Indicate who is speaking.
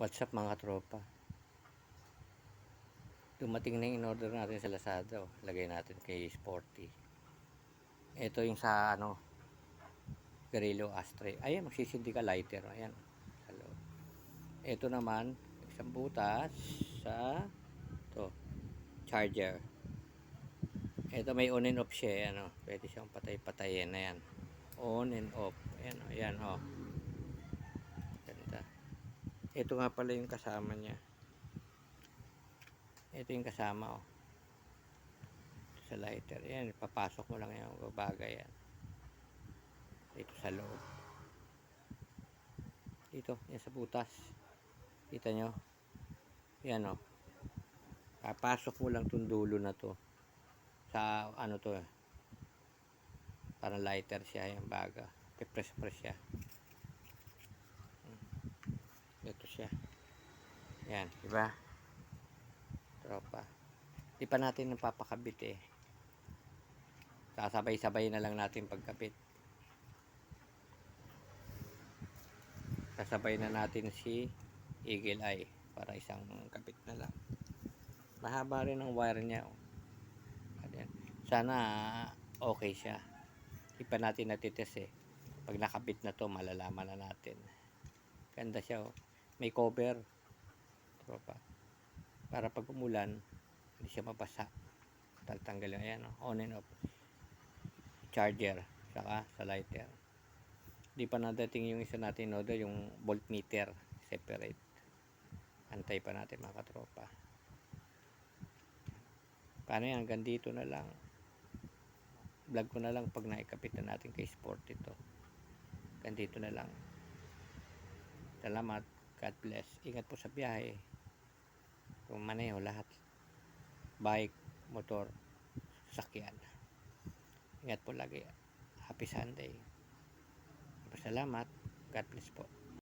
Speaker 1: What's up mga tropa? Dumating na yung in-order natin sa Lazada. Oh. Lagay natin kay Sporty. Ito yung sa Perillo ashtray. Ayan, magsisindi ka lighter. Ayan. Hello. Ito naman, isang butas sa to charger. Ito may on and off siya. Ayan, oh. Pwede siyang patay-patayin. Ayan. On and off. Ayan, oh. Ayan, oh. Ganda. Ito nga pala yung kasama niya. Ito yung kasama, oh. Sa lighter. Ayan, papasok mo lang yung bagay yan. Dito sa loob. Dito, yan sa butas. Kita nyo? Yan o. Papasok mo lang itong dulo na to. Sa ano to eh. Parang lighter siya yung baga. Pipress-press siya. Ito siya. Yan, diba? Tropa. Di pa natin napapakabit eh. Sasabay-sabay na lang natin pagkabit. Sasabay na natin si Eagle Eye para isang kabit na lang. Mahaba rin ang wire niya. Ayan. Sana okay siya. Di pa natin natitest eh. Pag nakabit na to, malalaman na natin. Ganda siya oh. May cover. Tropa. Para pag umulan, hindi siya mabasa. Tatanggalin. Ayan oh. On and off. Charger. Saka sa lighter. Di pa nadating yung isa natin order, yung voltmeter. Separate. Antay pa natin mga katropa. Paano yan? Hanggang dito na lang. Vlog ko na lang pag naikapit na natin kay Sport ito. Hanggang dito na lang. Salamat. God bless. Ingat po sa biyahe. Kung maneho lahat. Bike, motor, sakyan. Ingat po lagi. Happy Sunday. Salamat. God bless po.